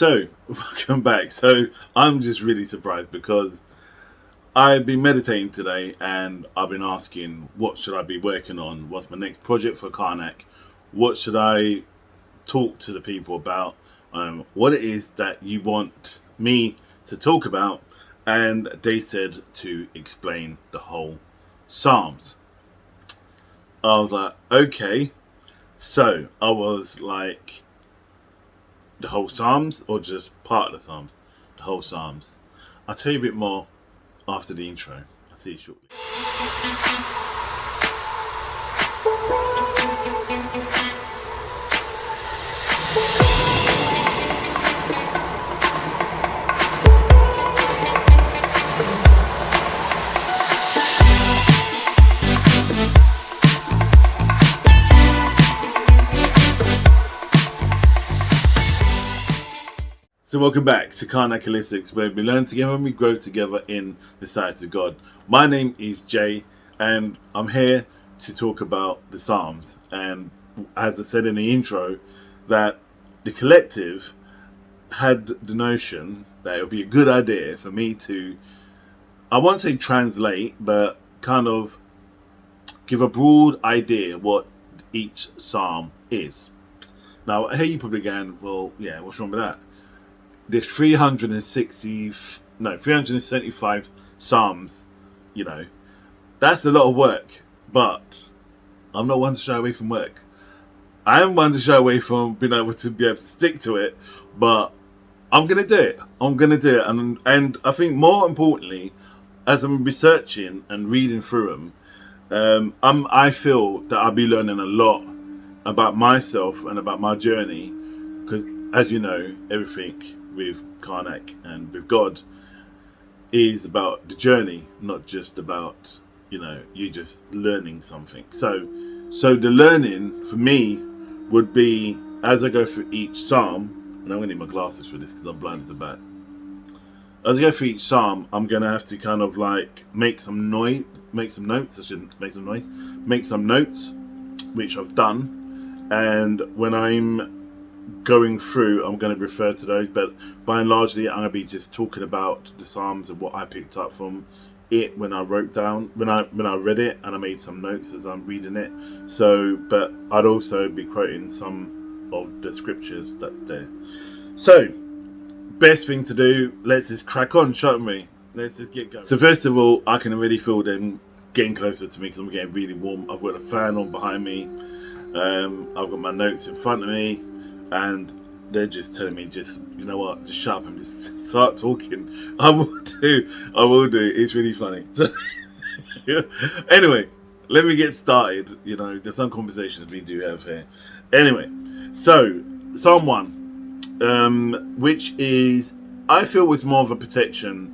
So, welcome back. So, I'm just really surprised because I've been meditating today and I've been asking what should I be working on? What's my next project for Karnak? What should I talk to the people about? What it is that you want me to talk about? And they said to explain the whole Psalms. I was like, okay. So, I was like, the whole Psalms or just part of the Psalms? The whole Psalms. I'll tell you a bit more after the intro. I'll see you shortly. So welcome back to Karnak Holistics, where we learn together and we grow together in the sight of God. My name is Jay, and I'm here to talk about the Psalms. And as I said in the intro, that the collective had the notion that it would be a good idea for me to, I won't say translate, but kind of give a broad idea what each Psalm is. Now, here you probably going, well, yeah, what's wrong with that? There's 375 Psalms, that's a lot of work, but I'm not one to shy away from work. I am one to shy away from being able to stick to it, but I'm going to do it. And I think more importantly, as I'm researching and reading through them, I feel that I'll be learning a lot about myself and about my journey, because as you know, everything with Karnak and with God is about the journey, not just about you just learning something. So the learning for me would be, as I go through each Psalm, and I'm gonna need my glasses for this because I'm blind as a bat. As I go through each Psalm, I'm gonna have to kind of like make some notes, which I've done, and when I'm going through, I'm going to refer to those, but by and largely I'm going to be just talking about the Psalms and what I picked up from it when I wrote down, when I read it, and I made some notes as I'm reading it. So, but I'd also be quoting some of the scriptures that's there. So, best thing to do, let's just crack on, shouldn't we? Let's just get going. So first of all, I can already feel them getting closer to me because I'm getting really warm. I've got a fan on behind me. I've got my notes in front of me. And they're just telling me, just shut up and just start talking. I will do. It's really funny. So, anyway, let me get started. There's some conversations we do have here. Anyway, so Psalm 1, which is, I feel, was more of a protection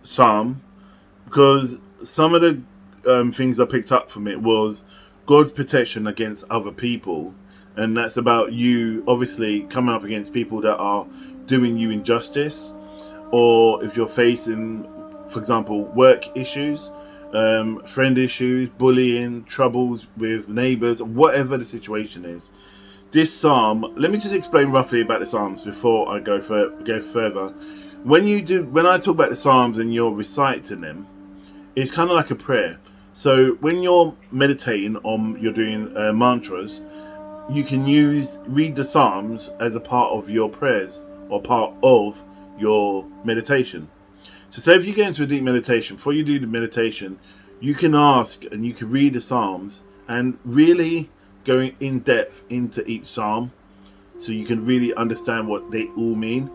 psalm, because some of the things I picked up from it was God's protection against other people. And that's about you obviously coming up against people that are doing you injustice, or if you're facing, for example, work issues, friend issues, bullying, troubles with neighbours, whatever the situation is. This psalm, let me just explain roughly about the psalms before I go further. When I talk about the psalms and you're reciting them, it's kind of like a prayer. So when you're meditating you're doing mantras, you can read the Psalms as a part of your prayers or part of your meditation. So say if you get into a deep meditation, before you do the meditation, you can ask and you can read the Psalms and really go in depth into each Psalm, so you can really understand what they all mean.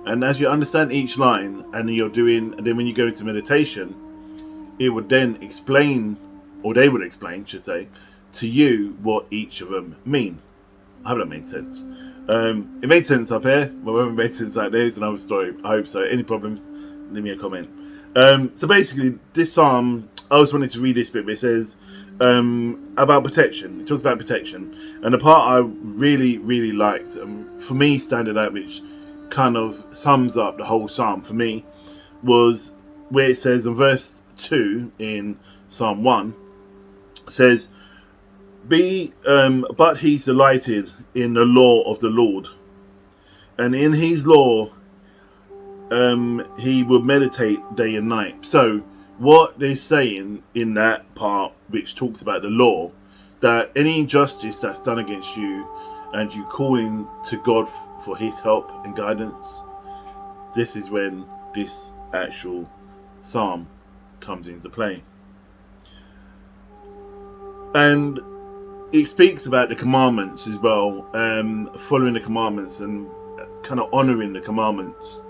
And as you understand each line and then when you go into meditation, it would then explain, or they would explain, should say, to you what each of them mean. I hope that made sense. It made sense up here, but whether it made sense out there is another story. I hope so. Any problems, leave me a comment. So basically, this psalm, I just wanted to read this bit, but it says about protection. It talks about protection. And the part I really, really liked, for me, standing out, which kind of sums up the whole psalm for me, was where it says in verse 2 in Psalm 1, says, but he's delighted in the law of the Lord. and in his law, he would meditate day and night. So what they're saying in that part, which talks about the law, that any injustice that's done against you, and you calling to God for His help and guidance, this is when this actual psalm comes into play. And it speaks about the commandments as well, following the commandments and kind of honoring the commandments.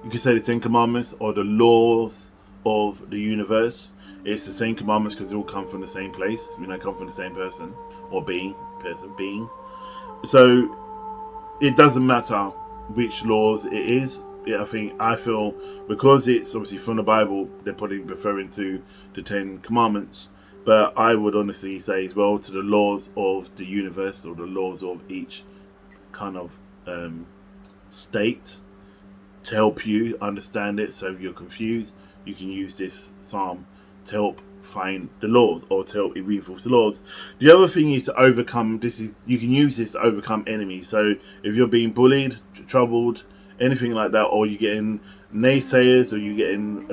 You could say the 10 commandments or the laws of the universe. It's the same commandments because they all come from the same place. You know, come from the same person or being. So it doesn't matter which laws it is. I feel because it's obviously from the Bible, they're probably referring to the 10 commandments. But I would honestly say as well to the laws of the universe or the laws of each kind of state to help you understand it. So if you're confused, you can use this psalm to help find the laws or to help reinforce the laws. The other thing is to overcome you can use this to overcome enemies. So if you're being bullied, troubled, anything like that, or you're getting naysayers or you're getting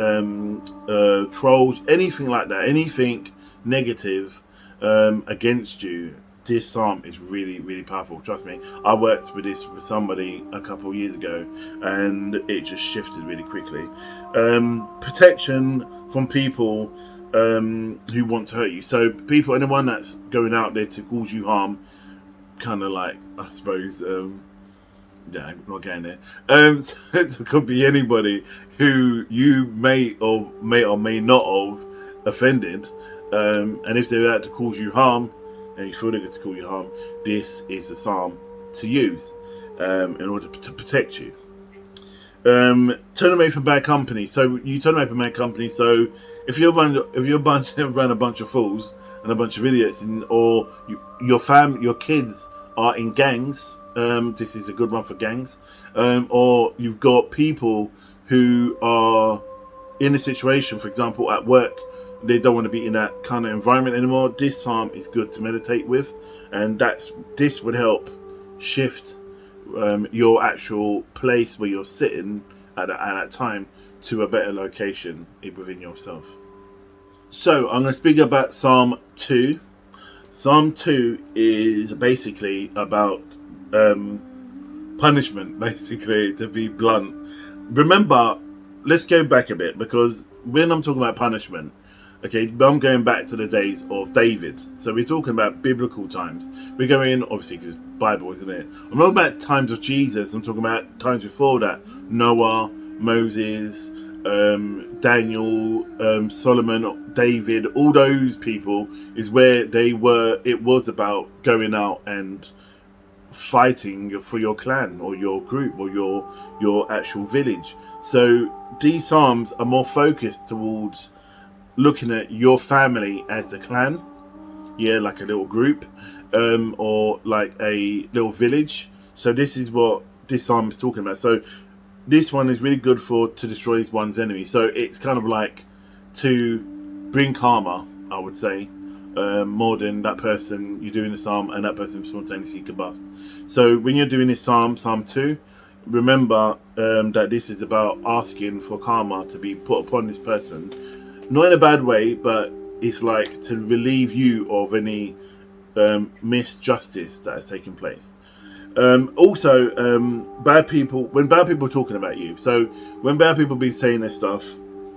trolls, anything like that, anything negative against you, this psalm is really, really powerful. Trust me, I worked with this with somebody a couple of years ago and it just shifted really quickly. Protection from people who want to hurt you. So anyone that's going out there to cause you harm, kind of like, I suppose, yeah, I'm not getting there. It could be anybody who you may or may not have offended. And if they're out to cause you harm, and you feel they're going to cause you harm, this is a psalm to use in order to protect you. Turn away from bad company. So you turn away from bad company. So if you're around a bunch of fools and a bunch of idiots, or your kids are in gangs, this is a good one for gangs. Or you've got people who are in a situation, for example, at work. They don't want to be in that kind of environment anymore. This psalm is good to meditate with, and this would help shift your actual place where you're sitting at that time to a better location within yourself. So I'm going to speak about Psalm 2. Psalm 2 is basically about punishment, basically, to be blunt. Remember, let's go back a bit, because when I'm talking about punishment, okay, I'm going back to the days of David. So we're talking about biblical times. We're going, obviously, because it's Bible, isn't it? I'm not about times of Jesus. I'm talking about times before that. Noah, Moses, Daniel, Solomon, David, all those people is where they were. It was about going out and fighting for your clan or your group or your actual village. So these psalms are more focused towards looking at your family as a clan, like a little group, or like a little village. So this is what this psalm is talking about. So this one is really good to destroy one's enemy. So it's kind of like to bring karma, I would say, more than that person you're doing the psalm and that person spontaneously combust. So when you're doing this psalm 2, remember that this is about asking for karma to be put upon this person. Not in a bad way, but it's like to relieve you of any misjustice that has taken place. Also, bad people, when bad people are talking about you. So when bad people be saying this stuff,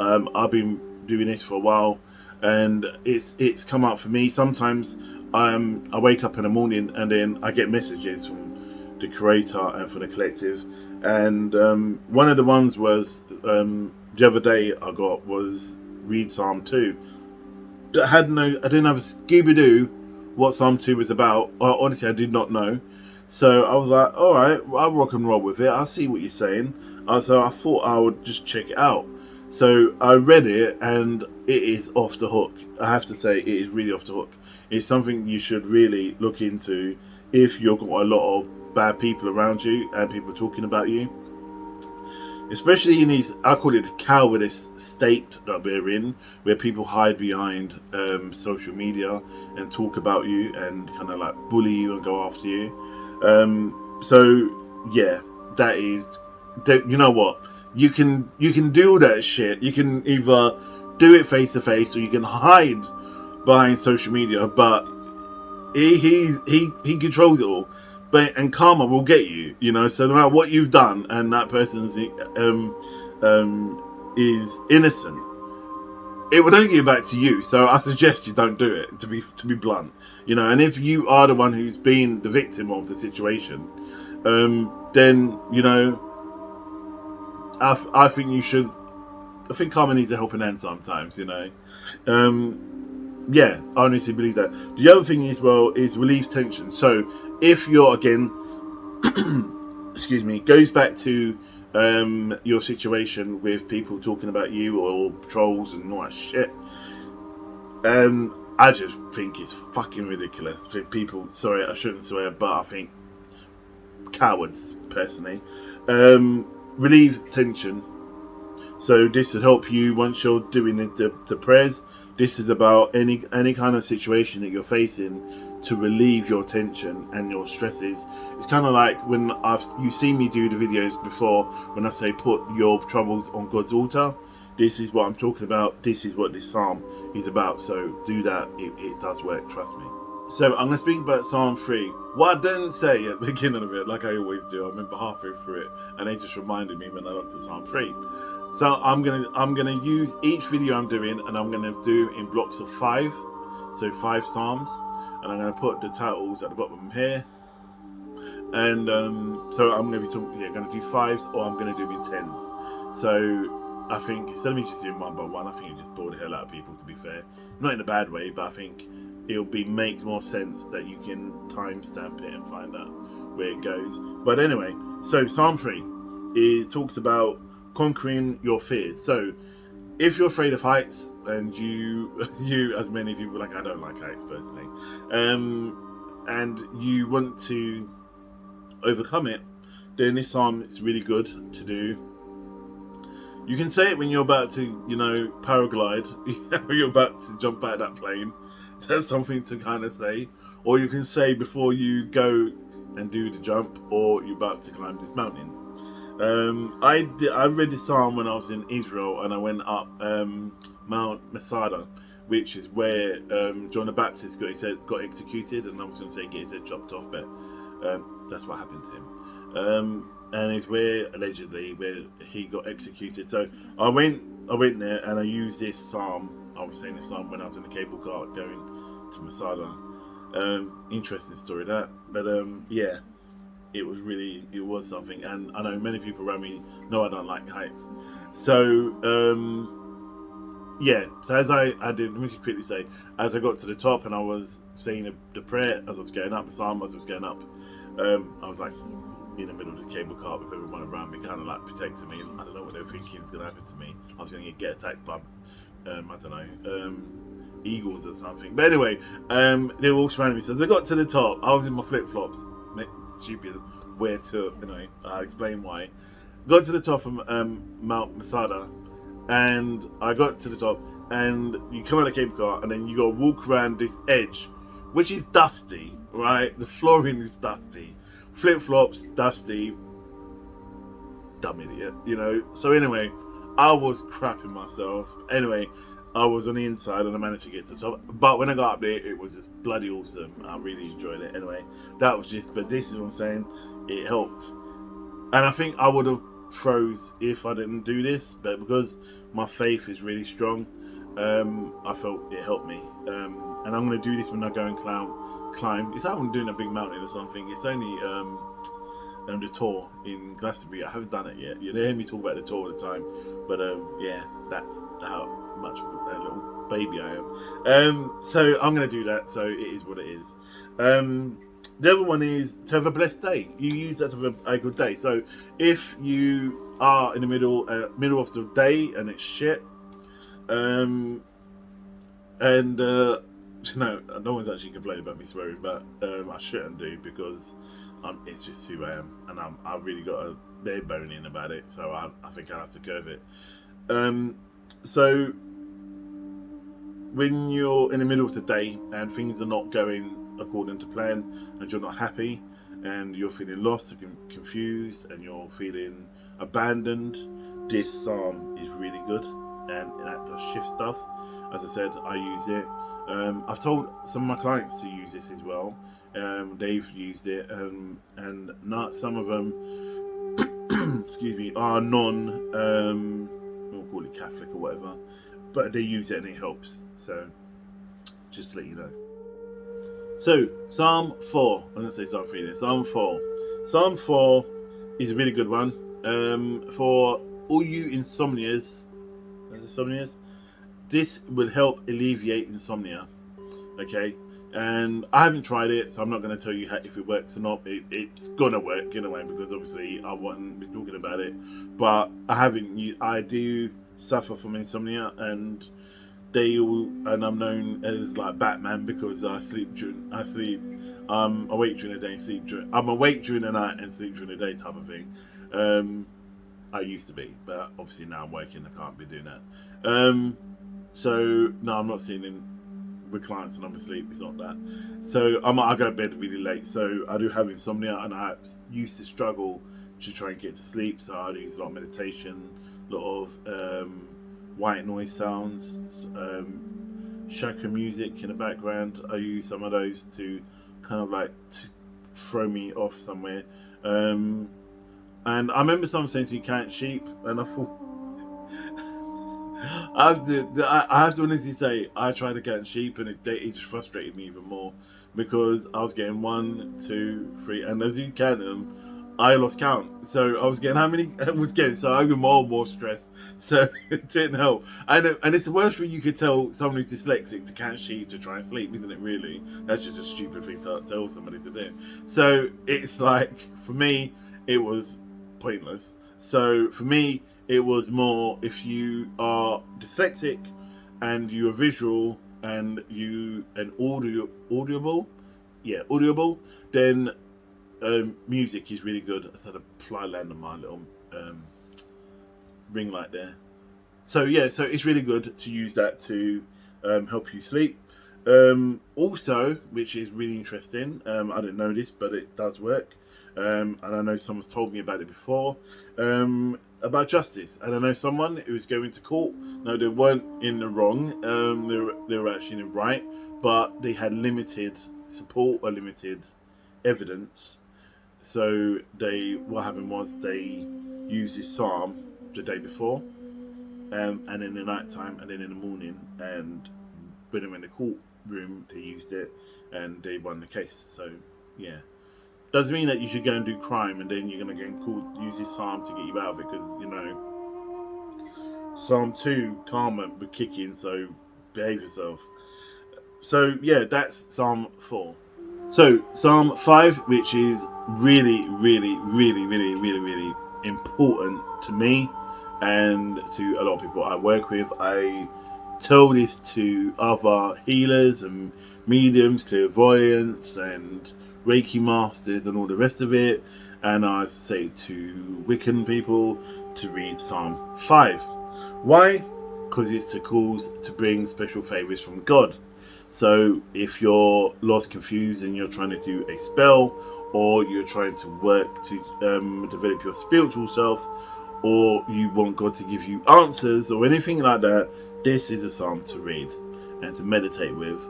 I've been doing this for a while, and it's come out for me. Sometimes I wake up in the morning and then I get messages from the Creator and from the collective. And one of the ones was the other day I got was read Psalm 2. I didn't have a Scooby-Doo what Psalm 2 was about. Honestly, I did not know. So I was like, all right, I'll rock and roll with it. I'll see what you're saying. So I thought I would just check it out. So I read it, and it is off the hook. I have to say, it is really off the hook. It's something you should really look into if you've got a lot of bad people around you and people talking about you. Especially in these, I call it the cowardice state that we're in, where people hide behind social media and talk about you and kind of like bully you and go after you. So yeah, that is, that, you know what, you can do all that shit. You can either do it face to face or you can hide behind social media, but he controls it all. And karma will get you, you know. So no matter what you've done, and that person's is innocent, it would only get back to you. So I suggest you don't do it. To be blunt, you know. And if you are the one who's been the victim of the situation, then you know, I think you should. I think karma needs a helping hand sometimes, you know. Yeah, I honestly believe that. The other thing as well is relieve tension. So if you're, again, excuse me, goes back to your situation with people talking about you or trolls and all that shit. I just think it's fucking ridiculous. People, sorry, I shouldn't swear, but I think cowards, personally. Relieve tension. So this will help you once you're doing the prayers. This is about any kind of situation that you're facing to relieve your tension and your stresses. It's kind of like when you see me do the videos before, when I say put your troubles on God's altar. This is what I'm talking about. This is what this psalm is about. So do that. It does work. Trust me. So I'm going to speak about Psalm 3. What I didn't say at the beginning of it, like I always do, I remember halfway through it, and they just reminded me when I looked at Psalm 3. So I'm gonna use each video I'm doing, and I'm gonna do in blocks of 5, so 5 psalms, and I'm gonna put the titles at the bottom here. And so I'm gonna be gonna do 5s, or I'm gonna do them in 10s. So I think instead of me just doing one by one, I think it just bore the hell out of people. To be fair, not in a bad way, but I think it'll make more sense that you can timestamp it and find out where it goes. But anyway, so Psalm 3, it talks about conquering your fears. So if you're afraid of heights, and you as many people, like, I don't like heights personally, and you want to overcome it, then this psalm is really good to do. You can say it when you're about to, you know, paraglide, you're about to jump out of that plane. That's something to kind of say. Or you can say before you go and do the jump, or you're about to climb this mountain. I read the psalm when I was in Israel, and I went up Mount Masada, which is where John the Baptist got executed, and I was going to say get his head chopped off, but that's what happened to him. And it's where allegedly where he got executed. So I went there, and I used this psalm. I was saying this psalm when I was in the cable car going to Masada. Interesting story that, but yeah. It was something, and I know many people around me know I don't like heights. So yeah. So as I did, let me just quickly say, as I got to the top and I was saying the prayer as I was going up, the psalm as I was going up, I was like in the middle of this cable car with everyone around me, kind of like protecting me. I don't know what they were thinking is going to happen to me. I was going to get attacked by I don't know, eagles or something. But anyway, they were all surrounding me. So as I got to the top, I was in my flip flops. Stupid where to, you know, I'll explain why. Got to the top of Mount Masada, and I got to the top, and you come out of the cable car, and then you got to walk around this edge, which is dusty, right? The flooring is dusty, flip flops dusty, dumb idiot, you know. So anyway, I was crapping myself. Anyway, I was on the inside and I managed to get to the top. But when I got up there, it was just bloody awesome. I really enjoyed it. Anyway, that was just, but this is what I'm saying, it helped. And I think I would have froze if I didn't do this, but because my faith is really strong, I felt it helped me. And I'm going to do this when I go and climb. It's like I'm doing a big mountain or something. It's only the Tour in Glastonbury. I haven't done it yet. You hear me talk about the Tour all the time, but yeah, that's how much of a little baby I am. So I'm going to do that. So it is what it is. The other one is to have a blessed day. You use that to have a good day. So if you are in the middle of the day and it's shit, and you know, no one's actually complaining about me swearing, but I shouldn't do, because it's just who I am, and I really got a bare bone in about it. So I think I have to curve it. So when you're in the middle of the day and things are not going according to plan and you're not happy, and you're feeling lost and confused and you're feeling abandoned, this psalm is really good, and that does shift stuff. As I said, I use it. I've told some of my clients to use this as well. They've used it, and not some of them excuse me, are we'll call it Catholic or whatever, but they use it and it helps. So just to let you know. So Psalm 4, I'm going to say Psalm 3 there. Psalm 4. Psalm 4 is a really good one. For all you insomnias, this will help alleviate insomnia. Okay, and I haven't tried it, so I'm not going to tell you if it works or not. It's gonna work in a way, because obviously I wouldn't be talking about it. But I do suffer from insomnia, and I'm known as like Batman, because I'm awake during the day, I'm awake during the night and sleep during the day, type of thing. I used to be, but obviously now I'm working, I can't be doing that. So no, I'm not seeing him with clients and I'm asleep. It's not that. So I go to bed really late. So I do have insomnia, and I used to struggle to try and get to sleep. So I use a lot of meditation, a lot of white noise sounds, shaka music in the background. I use some of those to kind of like to throw me off somewhere. And I remember someone saying to me, "Count sheep," and I thought, I have to honestly say, I tried to count sheep, and it just frustrated me even more, because I was getting 1, 2, 3, and as you count them, I lost count. So I was getting how many I was getting, so I got more and more stressed. So it didn't help. And it's the worst thing you could tell someone who's dyslexic, to count sheep to try and sleep, isn't it? Really, that's just a stupid thing to tell somebody to do. So it's like, for me, it was pointless. So for me, it was more, if you are dyslexic and you are visual and you audible, then music is really good. I had a fly land on my little ring light there. So it's really good to use that to help you sleep. Also, which is really interesting, I didn't know this, but it does work. And I know someone's told me about it before, about justice. And I know someone who was going to court. No, they weren't in the wrong. They were actually in the right, but they had limited support or limited evidence. So what happened was they used this psalm the day before, and in the night time, and then in the morning, and when they were in the courtroom, they used it, and they won the case. So yeah. Doesn't mean that you should go and do crime and then you're going to get use this psalm to get you out of it, because, Psalm 2, karma would kick in, so behave yourself. So, yeah, that's Psalm 4. So, Psalm 5, which is really, really, really, really, really, really important to me and to a lot of people I work with. I tell this to other healers and mediums, clairvoyants, and Reiki masters and all the rest of it, and I say to Wiccan people to read Psalm 5. Why? Because it's to bring special favors from God. So if you're lost, confused, and you're trying to do a spell, or you're trying to work to develop your spiritual self, or you want God to give you answers or anything like that, this is a psalm to read and to meditate with.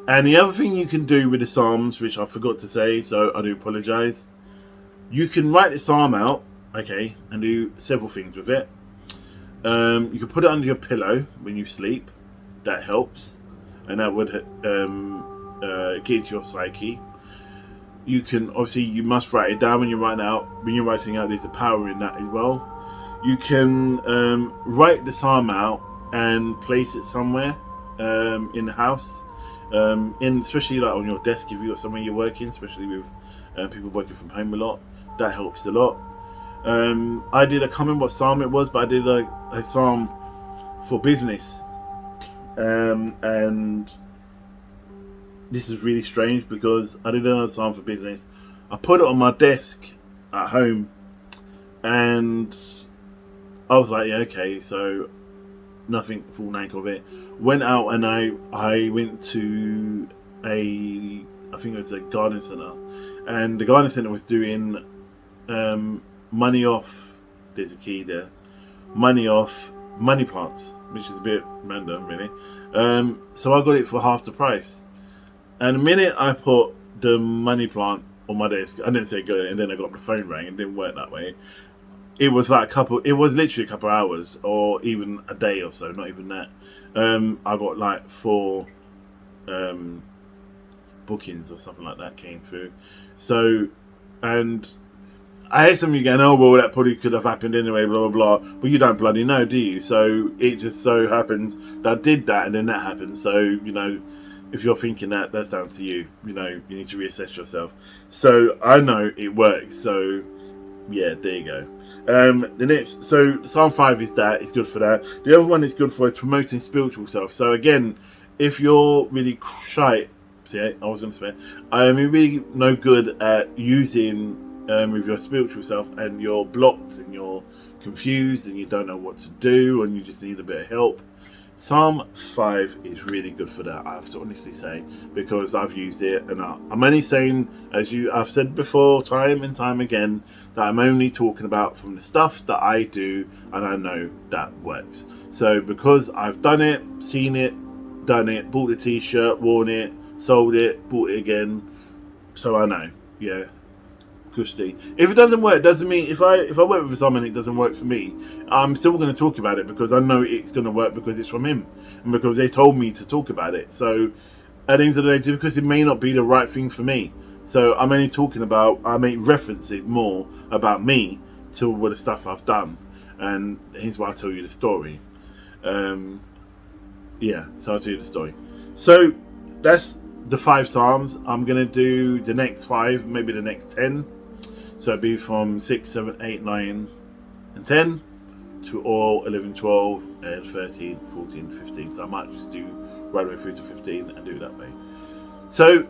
And the other thing you can do with the Psalms, which I forgot to say, so I do apologise, you can write the Psalm out, okay, and do several things with it. You can put it under your pillow when you sleep. That helps, and that would get into your psyche. You can, obviously, you must write it down when you're writing out. When you're writing out, there's a power in that as well. You can write the Psalm out and place it somewhere in the house. Especially like on your desk, if you've got somewhere you're working, especially with people working from home a lot, that helps a lot. I can't remember what psalm it was, but I did a psalm for business, and this is really strange because I did another psalm for business. I put it on my desk at home, and I was like, yeah, okay, so nothing full name of it. Went out and I went to I think it was a garden centre, and the Garden Centre was doing money off. There's a key there. Money off money plants, which is a bit random, really. So I got it for half the price. And the minute I put the money plant on my desk, I didn't say go, and then I got the phone rang. It didn't work that way. It was like it was literally a couple of hours, or even a day or so, not even that. I got like 4 bookings or something like that came through. So, and I heard some of you going, oh, well, that probably could have happened anyway, blah, blah, blah. But you don't bloody know, do you? So it just so happened that I did that, and then that happened. So, you know, if you're thinking that, that's down to you. You know, you need to reassess yourself. So I know it works. So, yeah, there you go. The next, so Psalm 5 is that. It's good for that. The other one is good for promoting spiritual self. So, again, if you're really shy, see, I was going to say, you're really no good at using with your spiritual self, and you're blocked and you're confused and you don't know what to do and you just need a bit of help, Psalm 5 is really good for that, I have to honestly say, because I've used it, and I'm only saying, as I've said before, time and time again, that I'm only talking about from the stuff that I do and I know that works. So because I've done it, seen it, done it, bought the t-shirt, worn it, sold it, bought it again, so I know, yeah. Kushti. If it doesn't work, doesn't mean if I work with someone and it doesn't work for me, I'm still going to talk about it because I know it's going to work because it's from him and because they told me to talk about it. So at the end of the day, because it may not be the right thing for me, so I'm only talking about, I make references more about me to what the stuff I've done, and here's why I tell you the story. Yeah, so I'll tell you the story. So that's the 5 Psalms. I'm going to do the next 5, maybe the next 10. So it'd be from 6, 7, 8, 9, and 10 to all 11, 12, and 13, 14, 15. So I might just do right away through to 15 and do it that way. So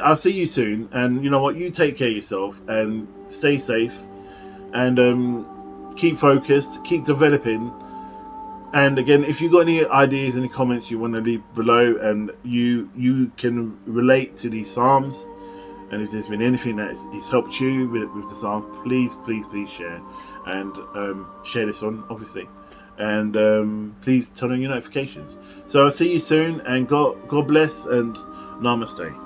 I'll see you soon. And you know what? You take care of yourself and stay safe. And keep focused. Keep developing. And again, if you've got any ideas, any comments you want to leave below, and you can relate to these Psalms, and if there's been anything that has helped you with the Psalms, please share, and share this on, obviously, and please turn on your notifications. So I'll see you soon, and God bless, and namaste.